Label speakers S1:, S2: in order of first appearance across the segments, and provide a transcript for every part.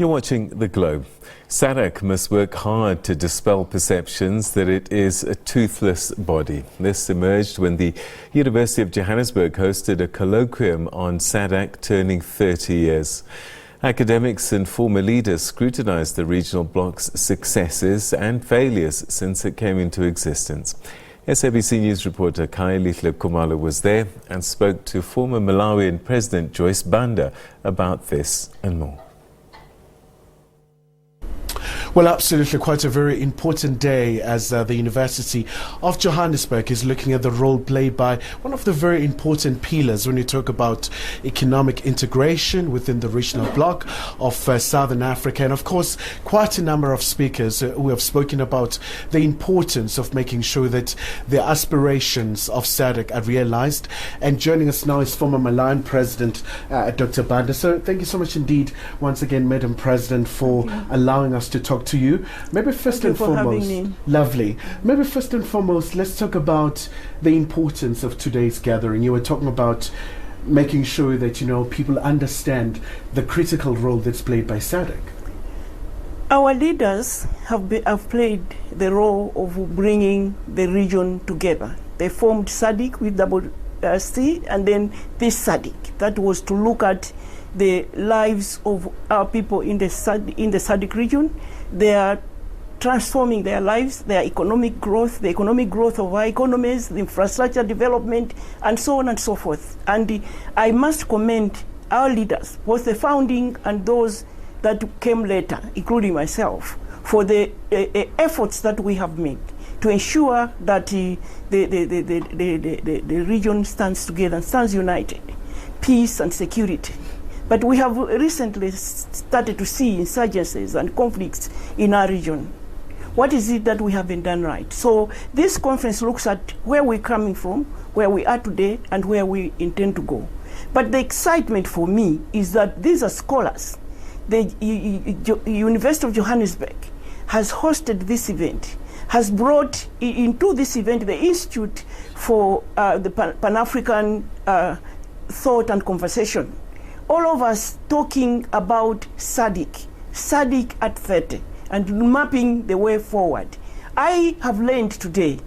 S1: You're watching The Globe. SADC must work hard to dispel perceptions that it is a toothless body. This emerged when the University of Johannesburg hosted a colloquium on SADC turning 30 years. Academics and former leaders scrutinized the regional bloc's successes and failures since it came into existence. SABC News reporter Khayelihle Khumalo was there and spoke to former Malawian President Joyce Banda about this and more.
S2: Well, absolutely, quite a very important day as the University of Johannesburg is looking at the role played by one of the very important pillars when you talk about economic integration within the regional bloc of Southern Africa. And of course, quite a number of speakers who have spoken about the importance of making sure that the aspirations of SADC are realized. And joining us now is former Malawian President Dr. Banda. So thank you so much indeed, once again, Madam President, for allowing us to talk to you. Maybe first and foremost, lovely. Maybe first and foremost, let's talk about the importance of today's gathering. You were talking about making sure that, you know, people understand the critical role that's played by SADC.
S3: Our leaders have played the role of bringing the region together. They formed Sadiq with double C, and then this Sadiq that was to look at the lives of our people in the SADC region. They are transforming their lives, their economic growth, the economic growth of our economies, the infrastructure development, and so on and so forth. And I must commend our leaders, both the founding and those that came later, including myself, for the efforts that we have made to ensure that the region stands together and stands united, peace and security. But we have recently started to see insurgencies and conflicts in our region. What is it that we haven't done right? So this conference looks at where we're coming from, where we are today, and where we intend to go. But the excitement for me is that these are scholars. The University of Johannesburg has hosted this event, has brought into this event the Institute for the Pan-African Thought and Conversation. All of us talking about Sadiq at 30, and mapping the way forward. I have learned today,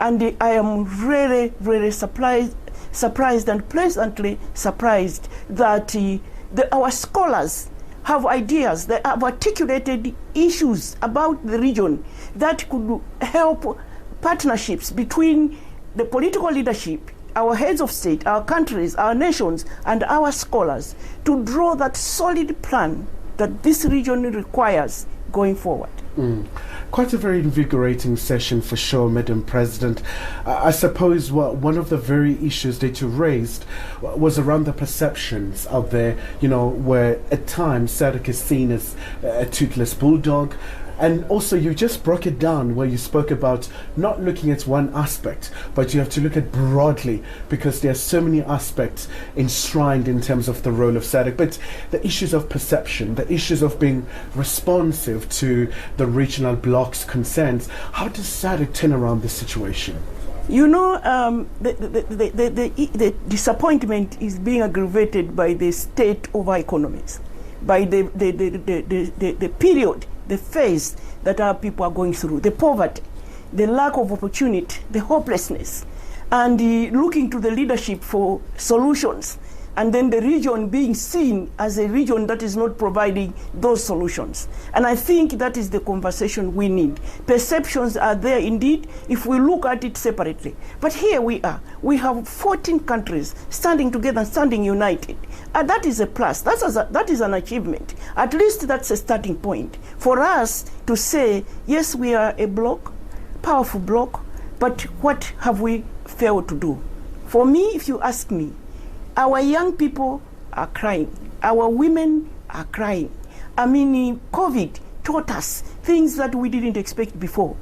S3: and I am really, really surprised and pleasantly surprised that our scholars have ideas, they have articulated issues about the region that could help partnerships between the political leadership, our heads of state, our countries, our nations, and our scholars to draw that solid plan that this region requires going forward.
S2: Quite a very invigorating session for sure, Madam President. I suppose one of the very issues that you raised was around the perceptions out there, you know, where at times SADC is seen as a toothless bulldog. And also you just broke it down where you spoke about not looking at one aspect, but you have to look at broadly, because there are so many aspects enshrined in terms of the role of SADC. But the issues of perception, the issues of being responsive to the regional bloc's concerns, how does SADC turn around this situation?
S3: You know, the disappointment is being aggravated by the state of our economies, by the period, the phase that our people are going through, the poverty, the lack of opportunity, the hopelessness, and looking to the leadership for solutions, and then the region being seen as a region that is not providing those solutions. And I think that is the conversation we need. Perceptions are there indeed if we look at it separately. But here we are. We have 14 countries standing together and standing united. And that is a plus. That is an achievement. At least that's a starting point for us to say, yes, we are a bloc, powerful bloc, but what have we failed to do? For me, if you ask me, our young people are crying. Our women are crying. I mean, COVID taught us things that we didn't expect before.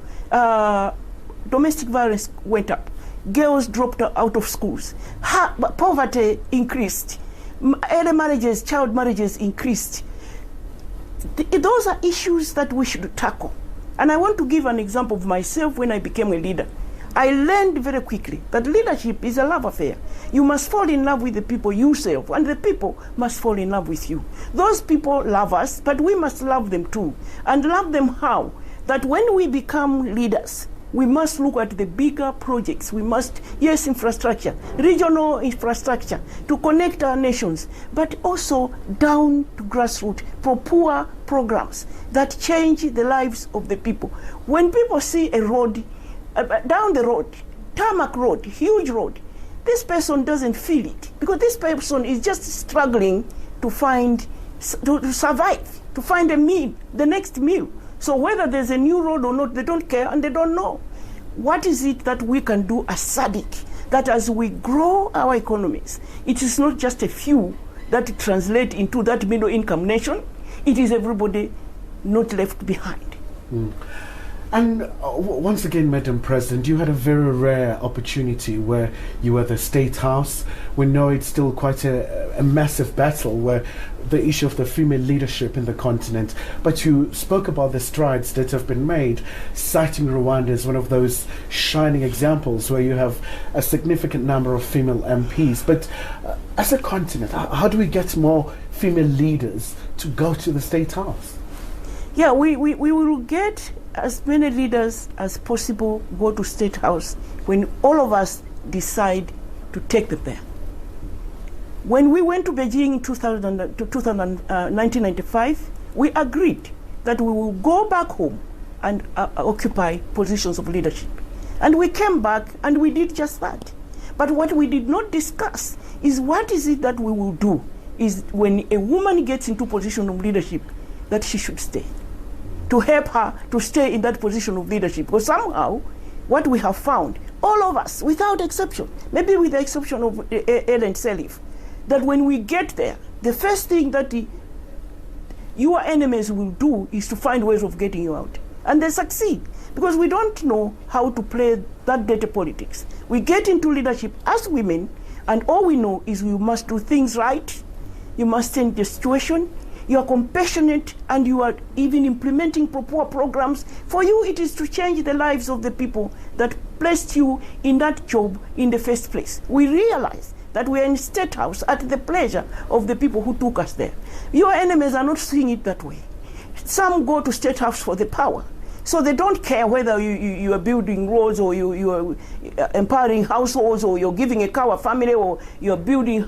S3: Domestic violence went up. Girls dropped out of schools. Poverty increased. Early marriages, child marriages increased. Those are issues that we should tackle. And I want to give an example of myself when I became a leader. I learned very quickly that leadership is a love affair. You must fall in love with the people yourself, and the people must fall in love with you. Those people love us, but we must love them too. And love them how? That when we become leaders, we must look at the bigger projects. We must, yes, infrastructure, regional infrastructure to connect our nations, but also down to grassroots for poor programs that change the lives of the people. When people see a road, down the road, tarmac road, huge road, this person doesn't feel it because this person is just struggling to survive, to find a meal, the next meal. So whether there's a new road or not, they don't care and they don't know. What is it that we can do as Sadiq, that as we grow our economies, it is not just a few that translate into that middle income nation, it is everybody not left behind.
S2: And once again, Madam President, you had a very rare opportunity where you were at the State House. We know it's still quite a massive battle where the issue of the female leadership in the continent, but you spoke about the strides that have been made, citing Rwanda as one of those shining examples where you have a significant number of female MPs. But as a continent, how do we get more female leaders to go to the State House?
S3: Yeah, we will get as many leaders as possible go to State House when all of us decide to take them there. When we went to Beijing in 1995, we agreed that we will go back home and occupy positions of leadership. And we came back and we did just that. But what we did not discuss is what is it that we will do is when a woman gets into position of leadership, that she should stay, to help her to stay in that position of leadership. Because somehow, what we have found, all of us, without exception, maybe with the exception of Ellen Sirleaf, that when we get there, the first thing that your enemies will do is to find ways of getting you out. And they succeed, because we don't know how to play that dirty politics. We get into leadership as women, and all we know is we must do things right, you must change the situation, you are compassionate, and you are even implementing poor programs. For you, it is to change the lives of the people that placed you in that job in the first place. We realize that we are in State House at the pleasure of the people who took us there. Your enemies are not seeing it that way. Some go to State House for the power. So they don't care whether you are building roads or you are empowering households or you're giving a cow a family or you're building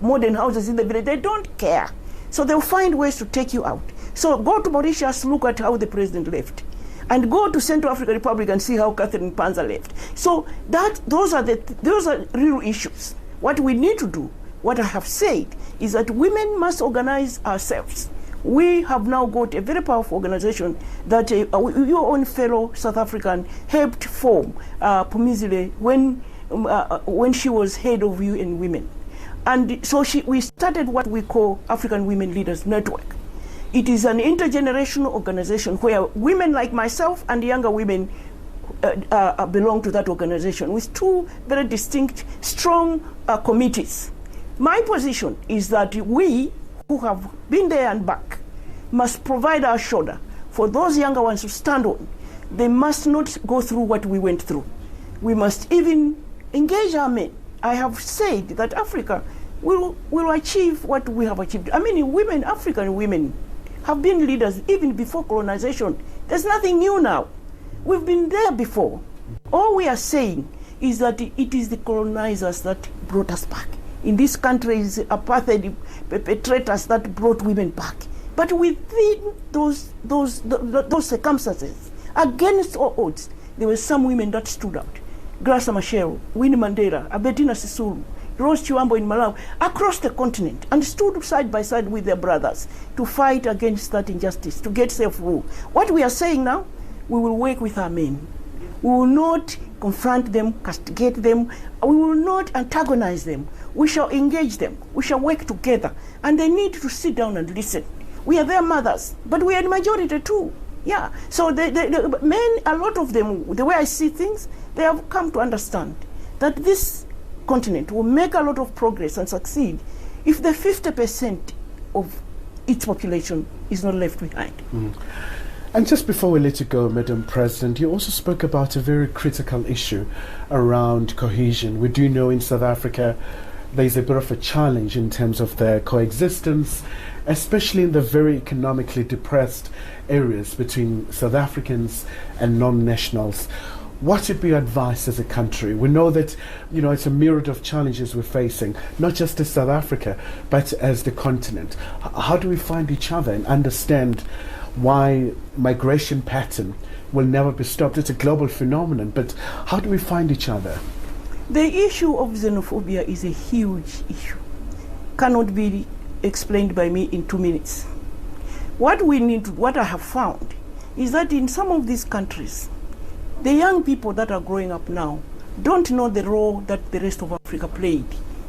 S3: modern houses in the village. They don't care. So they'll find ways to take you out. So go to Mauritius, look at how the president left. And go to Central African Republic and see how Catherine Panza left. So those are real issues. What we need to do, what I have said, is that women must organize ourselves. We have now got a very powerful organization that your own fellow South African helped form, Pumizile, when she was head of UN Women. And so we started what we call African Women Leaders Network. It is an intergenerational organization where women like myself and younger women belong to that organization with two very distinct, strong committees. My position is that we, who have been there and back, must provide our shoulder for those younger ones to stand on. They must not go through what we went through. We must even engage our men. I have said that Africa will achieve what we have achieved. I mean, women, African women, have been leaders even before colonization. There's nothing new now. We've been there before. All we are saying is that it is the colonizers that brought us back. In this country, it's apartheid perpetrators that brought women back. But within those circumstances, against all odds, there were some women that stood out. Graça Machel, Winnie Mandela, Albertina Sisulu, Rose Chiwambo in Malawi, across the continent, and stood side by side with their brothers to fight against that injustice, to get self-rule. What we are saying now, we will work with our men. We will not confront them, castigate them. We will not antagonize them. We shall engage them. We shall work together. And they need to sit down and listen. We are their mothers, but we are the majority too. Yeah. So the men, a lot of them, the way I see things, they have come to understand that this continent will make a lot of progress and succeed if the 50% of its population is not left behind.
S2: And just before we let you go, Madam President, you also spoke about a very critical issue around cohesion. We do know in South Africa there's a bit of a challenge in terms of their coexistence, especially in the very economically depressed areas between South Africans and non-nationals. What would be your advice as a country? We know that, it's a myriad of challenges we're facing, not just as South Africa, but as the continent. How do we find each other and understand why migration pattern will never be stopped? It's a global phenomenon, but how do we find each other?
S3: The issue of xenophobia is a huge issue. Cannot be explained by me in 2 minutes. What I have found is that in some of these countries, the young people that are growing up now don't know the role that the rest of Africa played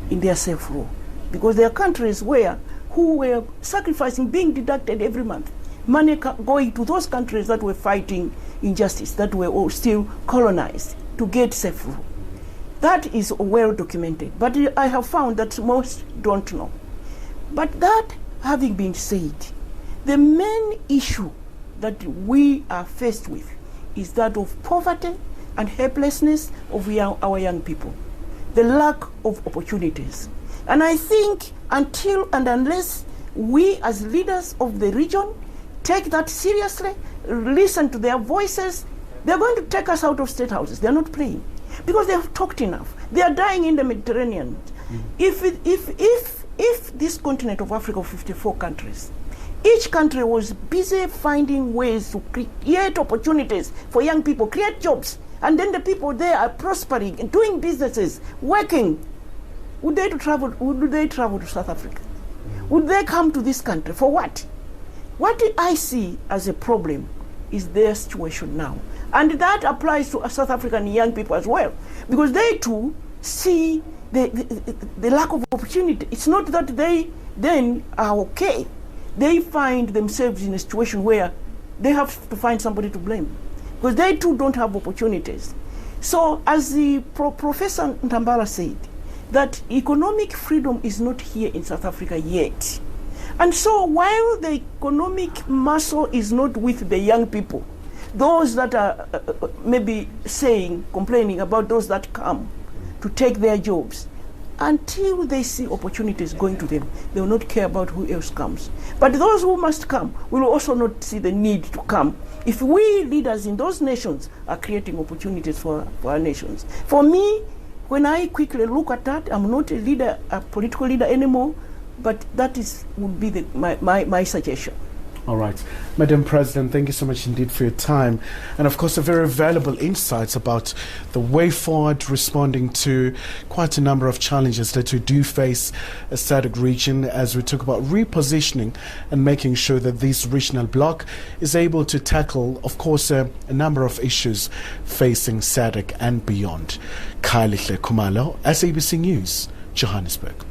S3: in their self-rule. Because there are countries who were sacrificing, being deducted every month, money going to those countries that were fighting injustice, that were all still colonized to get self-rule. That is well documented, but I have found that most don't know. But that having been said, the main issue that we are faced with is that of poverty and helplessness of our young people, the lack of opportunities. And I think until and unless we as leaders of the region take that seriously, listen to their voices, they're going to take us out of state houses. They're not playing because they have talked enough. They are dying in the Mediterranean. If this continent of Africa of 54 countries, each country was busy finding ways to create opportunities for young people, create jobs, and then the people there are prospering and doing businesses, working, would they travel to South Africa? Would they come to this country for what? What I see as a problem is their situation now. And that applies to South African young people as well, because they too see the lack of opportunity. It's not that they then are okay. They find themselves in a situation where they have to find somebody to blame, because they too don't have opportunities. So as the Professor Ntambala said, that economic freedom is not here in South Africa yet. And so while the economic muscle is not with the young people, those that are maybe complaining about those that come to take their jobs, until they see opportunities going to them, they will not care about who else comes. But those who must come will also not see the need to come if we leaders in those nations are creating opportunities for our nations. For me, when I quickly look at that, I'm not a political leader anymore, but that would be my suggestion.
S2: All right. Madam President, thank you so much indeed for your time. And of course, a very valuable insights about the way forward, responding to quite a number of challenges that we do face as SADC region, as we talk about repositioning and making sure that this regional bloc is able to tackle, of course, a number of issues facing SADC and beyond. Khayelihle Khumalo, SABC News, Johannesburg.